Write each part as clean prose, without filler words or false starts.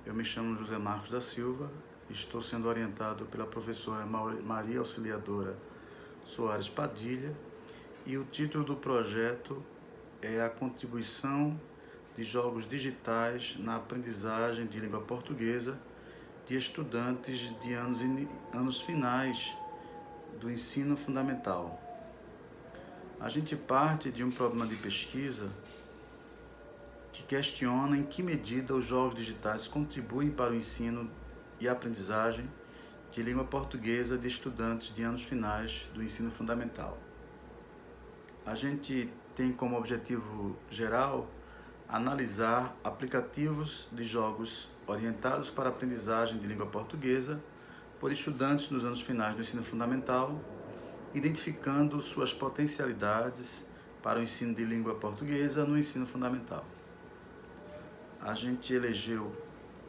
Eu me chamo José Marcos da Silva, estou sendo orientado pela professora Maria Auxiliadora Soares Padilha e o título do projeto é a contribuição de jogos digitais na aprendizagem de língua portuguesa de estudantes de anos finais do ensino fundamental. A gente parte de um problema de pesquisa que questiona em que medida os jogos digitais contribuem para o ensino e aprendizagem de língua portuguesa de estudantes de anos finais do ensino fundamental. A gente tem como objetivo geral analisar aplicativos de jogos orientados para a aprendizagem de língua portuguesa por estudantes nos anos finais do ensino fundamental, identificando suas potencialidades para o ensino de língua portuguesa no ensino fundamental. A gente elegeu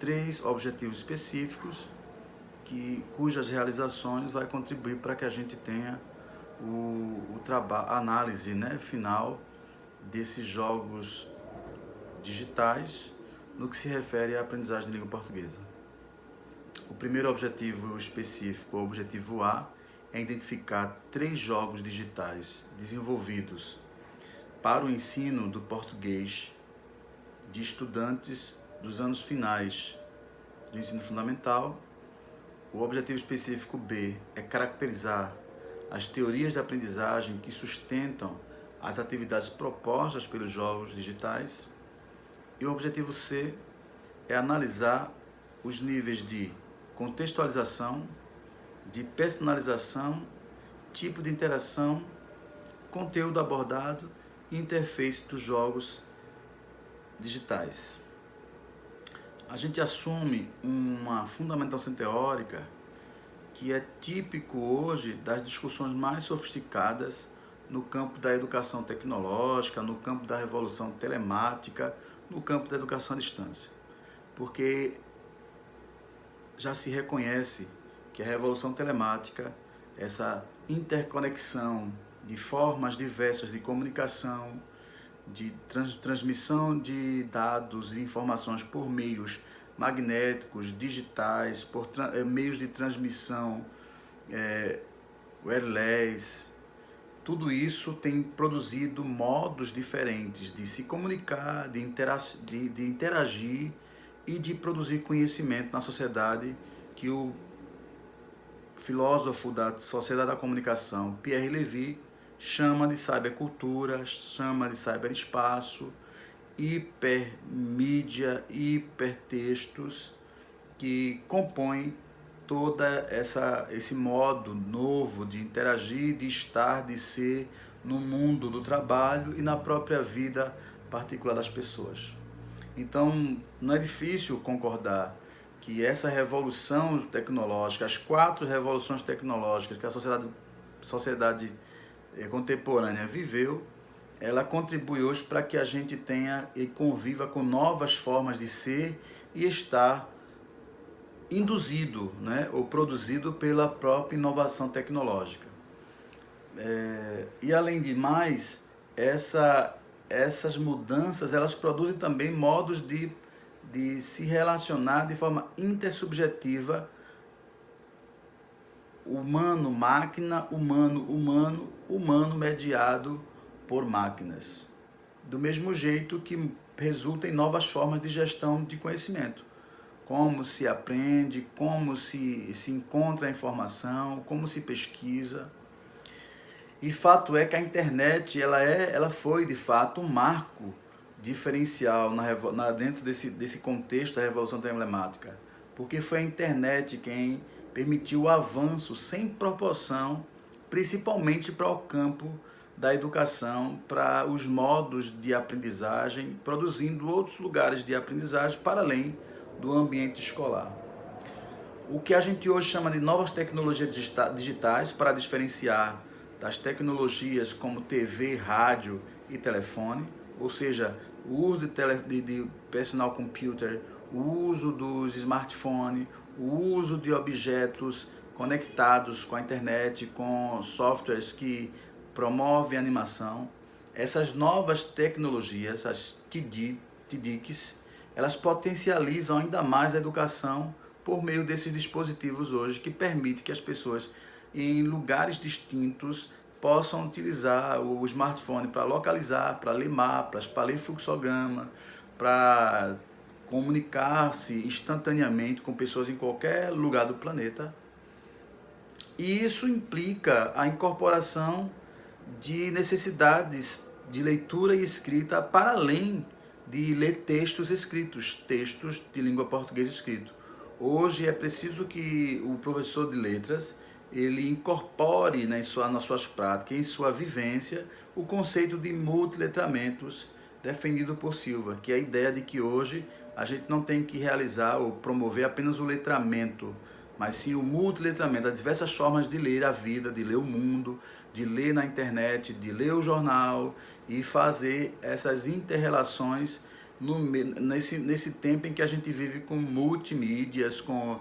3 objetivos específicos cujas realizações vai contribuir para que a gente tenha a análise final desses jogos digitais no que se refere à aprendizagem de língua portuguesa. O primeiro objetivo específico, o objetivo A, é identificar 3 jogos digitais desenvolvidos para o ensino do português de estudantes dos anos finais do ensino fundamental. O objetivo específico B é caracterizar as teorias de aprendizagem que sustentam as atividades propostas pelos jogos digitais. E o objetivo C é analisar os níveis de contextualização, de personalização, tipo de interação, conteúdo abordado e interface dos jogos digitais. A gente assume uma fundamentação teórica que é típico hoje das discussões mais sofisticadas no campo da educação tecnológica, no campo da revolução telemática, no campo da educação à distância. Porque já se reconhece que a revolução telemática, essa interconexão de formas diversas de comunicação, de transmissão de dados e informações por meios magnéticos, digitais, por meios de transmissão wireless, tudo isso tem produzido modos diferentes de se comunicar, de interagir e de produzir conhecimento na sociedade, que o filósofo da sociedade da comunicação, Pierre Levy, chama de cybercultura, chama de cyberespaço, hipermídia, hipertextos, que compõem toda esse modo novo de interagir, de estar, de ser no mundo do trabalho e na própria vida particular das pessoas. Então, não é difícil concordar que essa revolução tecnológica, as 4 revoluções tecnológicas que a sociedade contemporânea viveu, ela contribui hoje para que a gente tenha e conviva com novas formas de ser e estar induzido, ou produzido pela própria inovação tecnológica. E além de mais, essas mudanças, elas produzem também modos de se relacionar de forma intersubjetiva, humano-máquina, humano-humano, humano mediado por máquinas. Do mesmo jeito que resulta em novas formas de gestão de conhecimento. Como se aprende, como se encontra a informação, como se pesquisa. E fato é que a internet ela foi, de fato, um marco diferencial dentro desse contexto da Revolução Telemática. Porque foi a internet quem permitiu o avanço sem proporção, principalmente para o campo da educação, para os modos de aprendizagem, produzindo outros lugares de aprendizagem para além do ambiente escolar. O que a gente hoje chama de novas tecnologias digitais, para diferenciar das tecnologias como TV, rádio e telefone, ou seja, o uso de personal computer, o uso dos smartphones, o uso de objetos conectados com a internet, com softwares que promovem a animação. Essas novas tecnologias, as TDICs, elas potencializam ainda mais a educação por meio desses dispositivos hoje, que permite que as pessoas em lugares distintos possam utilizar o smartphone para localizar, para ler mapas, para ler fluxograma, para comunicar-se instantaneamente com pessoas em qualquer lugar do planeta. E isso implica a incorporação de necessidades de leitura e escrita para além de ler textos escritos, textos de língua portuguesa escrito. Hoje é preciso que o professor de letras ele incorpore nas suas práticas, em sua vivência, o conceito de multiletramentos definido por Silva, que é a ideia de que hoje a gente não tem que realizar ou promover apenas o letramento, mas sim o multiletramento, as diversas formas de ler a vida, de ler o mundo, de ler na internet, de ler o jornal e fazer essas inter-relações nesse tempo em que a gente vive com multimídias, com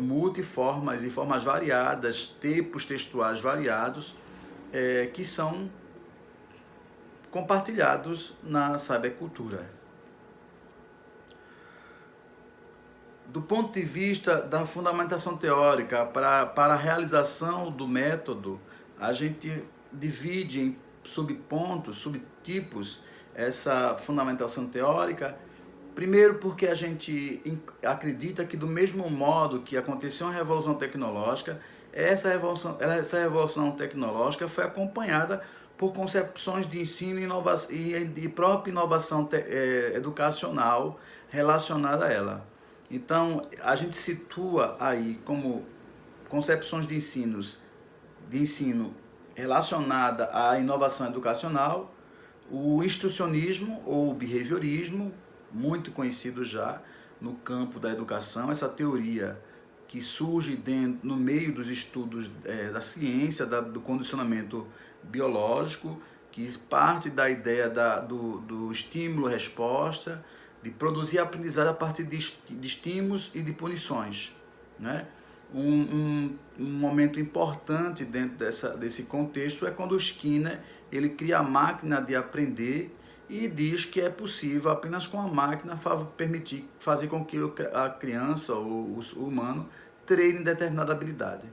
multiformas e formas variadas, tipos textuais variados, que são compartilhados na cybercultura. Do ponto de vista da fundamentação teórica para a realização do método, a gente divide em subpontos, subtipos, essa fundamentação teórica. Primeiro porque a gente acredita que do mesmo modo que aconteceu uma revolução tecnológica, essa revolução tecnológica foi acompanhada por concepções de ensino e de própria inovação educacional relacionada a ela. Então, a gente situa aí como concepções de ensino relacionada à inovação educacional, o instrucionismo ou o behaviorismo, muito conhecido já no campo da educação, essa teoria que surge no meio dos estudos da ciência, do condicionamento biológico, que parte da ideia do estímulo-resposta, de produzir aprendizagem a partir de estímulos e de punições, né? Um momento importante dentro desse contexto é quando o Skinner ele cria a máquina de aprender e diz que é possível apenas com a máquina permitir fazer com que a criança ou o humano treine determinada habilidade.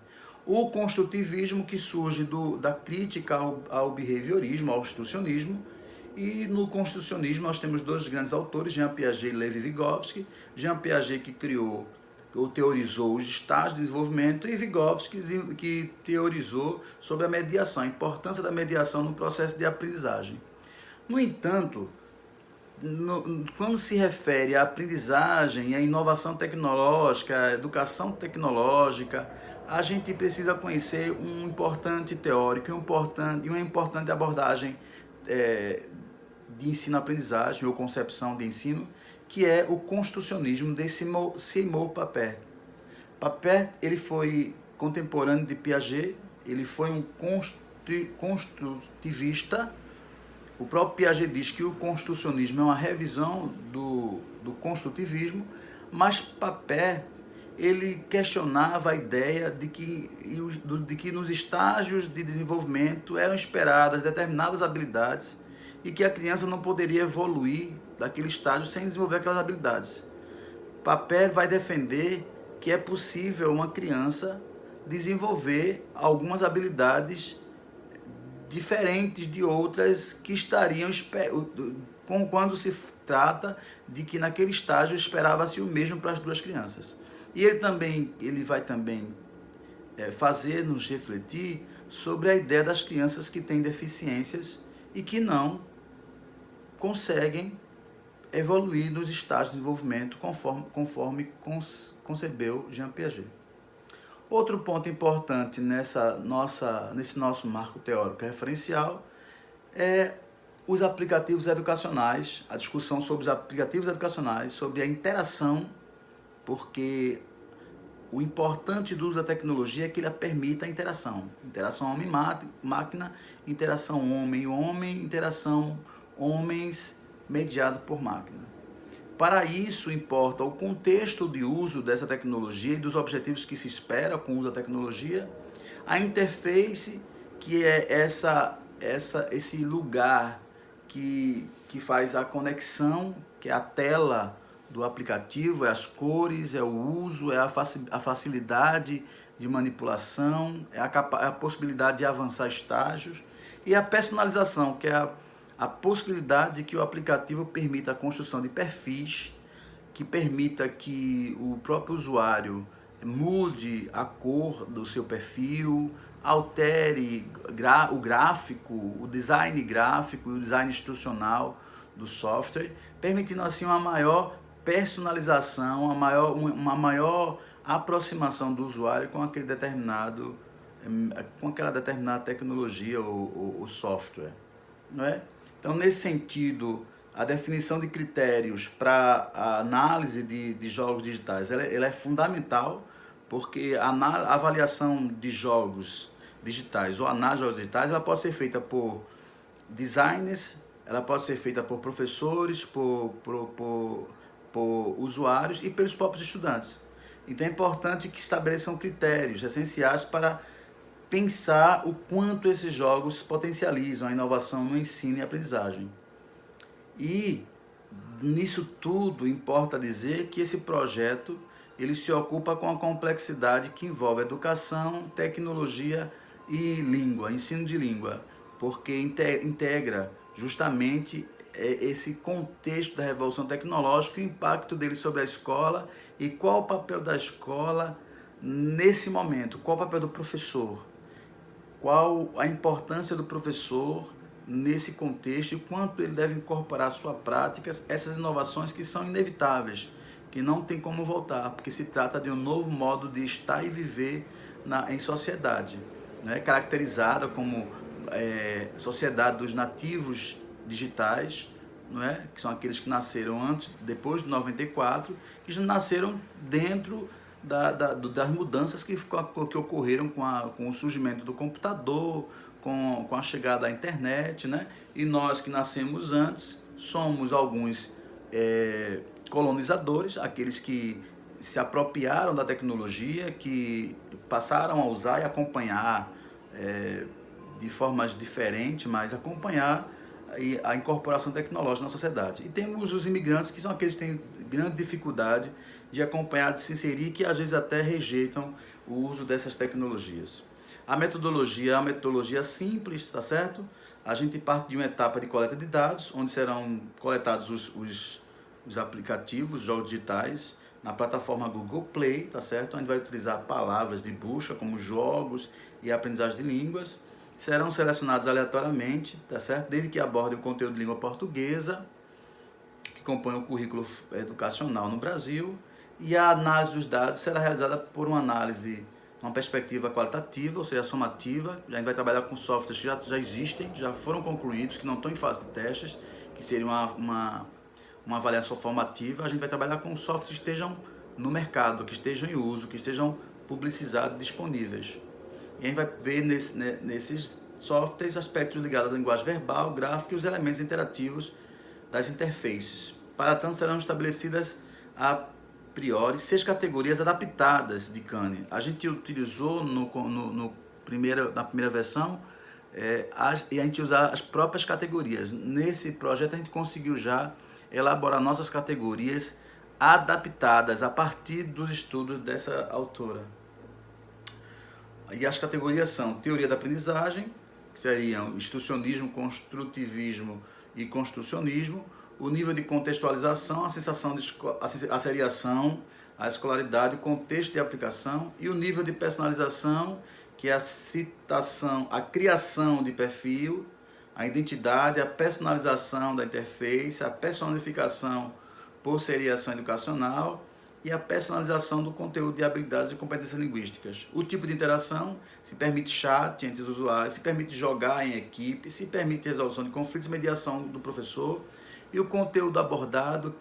O construtivismo, que surge da crítica ao behaviorismo, ao instrucionismo, e no construcionismo nós temos dois grandes autores, Jean Piaget e Levi Vygotsky. Jean Piaget que criou ou teorizou os estágios de desenvolvimento, e Vygotsky que teorizou sobre a mediação, a importância da mediação no processo de aprendizagem. No entanto, quando se refere à aprendizagem, à inovação tecnológica, à educação tecnológica, a gente precisa conhecer um importante teórico e uma importante abordagem de ensino-aprendizagem ou concepção de ensino, que é o construcionismo de Seymour Papert. Papert ele foi contemporâneo de Piaget, ele foi um construtivista. O próprio Piaget diz que o construcionismo é uma revisão do construtivismo, mas Papert ele questionava a ideia de que nos estágios de desenvolvimento eram esperadas determinadas habilidades e que a criança não poderia evoluir daquele estágio sem desenvolver aquelas habilidades. Papert vai defender que é possível uma criança desenvolver algumas habilidades diferentes de outras que estariam quando se trata de que naquele estágio esperava-se o mesmo para as duas crianças. E ele vai também fazer-nos refletir sobre a ideia das crianças que têm deficiências e que não conseguem evoluir nos estágios de desenvolvimento conforme concebeu Jean Piaget. Outro ponto importante nesse nosso marco teórico referencial é os aplicativos educacionais, a discussão sobre os aplicativos educacionais, sobre a interação, porque o importante do uso da tecnologia é que ele permita a interação homem-máquina, interação homem-homem, interação homens mediado por máquina. Para isso importa o contexto de uso dessa tecnologia e dos objetivos que se espera com o uso da tecnologia, a interface, que é esse lugar que faz a conexão, que é a tela do aplicativo, é as cores, é o uso, é a facilidade de manipulação, é a possibilidade de avançar estágios, e a personalização, que é a possibilidade de que o aplicativo permita a construção de perfis, que permita que o próprio usuário mude a cor do seu perfil, altere o gráfico, o design gráfico e o design institucional do software, permitindo assim uma maior personalização, uma maior aproximação do usuário com com aquela determinada tecnologia ou software, não é? Então, nesse sentido, a definição de critérios para a análise de jogos digitais, ela é fundamental, porque a avaliação de jogos digitais ou análise de jogos digitais, ela pode ser feita por designers, ela pode ser feita por professores, por usuários e pelos próprios estudantes. Então é importante que estabeleçam critérios essenciais para pensar o quanto esses jogos potencializam a inovação no ensino e aprendizagem. E nisso tudo importa dizer que esse projeto ele se ocupa com a complexidade que envolve educação, tecnologia e língua, ensino de língua, porque integra justamente esse contexto da revolução tecnológica, o impacto dele sobre a escola e qual o papel da escola nesse momento, qual o papel do professor, qual a importância do professor nesse contexto e quanto ele deve incorporar à sua prática essas inovações que são inevitáveis, que não tem como voltar, porque se trata de um novo modo de estar e viver em sociedade, né? Caracterizada como sociedade dos nativos digitais, não é? Que são aqueles que nasceram depois de 94, que já nasceram dentro das mudanças que ocorreram com o surgimento do computador, com a chegada da internet, né? E nós que nascemos antes somos alguns colonizadores, aqueles que se apropriaram da tecnologia, que passaram a usar e acompanhar de formas diferentes, mas acompanhar a incorporação tecnológica na sociedade. E temos os imigrantes, que são aqueles que têm grande dificuldade de acompanhar, de se inserir, que às vezes até rejeitam o uso dessas tecnologias. A metodologia é uma metodologia simples, tá certo? A gente parte de uma etapa de coleta de dados, onde serão coletados os aplicativos, os jogos digitais, na plataforma Google Play, tá certo? A gente vai utilizar palavras de busca, como jogos e aprendizagem de línguas. Serão selecionados aleatoriamente, tá certo? Desde que abordem o conteúdo de língua portuguesa, que compõe o currículo educacional no Brasil, e a análise dos dados será realizada por uma análise, uma perspectiva qualitativa, ou seja, somativa. A gente vai trabalhar com softwares que já existem, já foram concluídos, que não estão em fase de testes, que seria uma avaliação formativa. A gente vai trabalhar com softwares que estejam no mercado, que estejam em uso, que estejam publicizados, disponíveis. E a gente vai ver nesses softwares aspectos ligados à linguagem verbal, gráfica e os elementos interativos das interfaces. Para tanto, serão estabelecidas a priori 6 categorias adaptadas de Khan. A gente utilizou na primeira versão e a gente usa as próprias categorias. Nesse projeto a gente conseguiu já elaborar nossas categorias adaptadas a partir dos estudos dessa autora. E as categorias são teoria da aprendizagem, que seriam instrucionismo, construtivismo e construcionismo, o nível de contextualização, a seriação, a escolaridade, o contexto de aplicação, e o nível de personalização, que é a citação, a criação de perfil, a identidade, a personalização da interface, a personificação por seriação educacional e a personalização do conteúdo de habilidades e competências linguísticas. O tipo de interação, se permite chat entre os usuários, se permite jogar em equipe, se permite resolução de conflitos, mediação do professor, e o conteúdo abordado,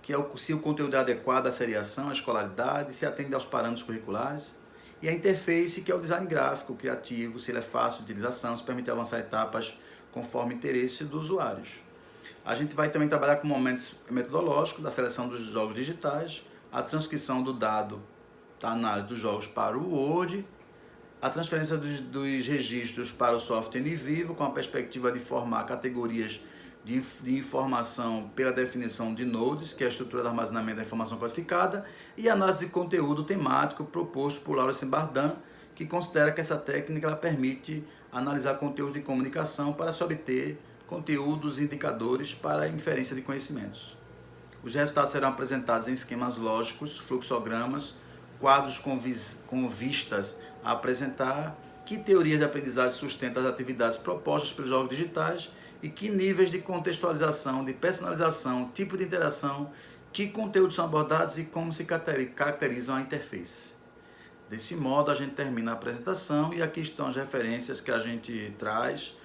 que é se o conteúdo é adequado à seriação, à escolaridade, se atende aos parâmetros curriculares, e a interface, que é o design gráfico, criativo, se ele é fácil de utilização, se permite avançar etapas conforme interesse dos usuários. A gente vai também trabalhar com momentos metodológicos da seleção dos jogos digitais, a transcrição do dado da análise dos jogos para o Word, a transferência dos registros para o software em vivo, com a perspectiva de formar categorias de informação pela definição de nodes, que é a estrutura de armazenamento da informação codificada, e análise de conteúdo temático proposto por Lawrence Bardan, que considera que essa técnica ela permite analisar conteúdos de comunicação para se obter conteúdos indicadores para a inferência de conhecimentos. Os resultados serão apresentados em esquemas lógicos, fluxogramas, quadros com vistas a apresentar que teorias de aprendizagem sustentam as atividades propostas pelos jogos digitais e que níveis de contextualização, de personalização, tipo de interação, que conteúdos são abordados e como se caracterizam a interface. Desse modo, a gente termina a apresentação e aqui estão as referências que a gente traz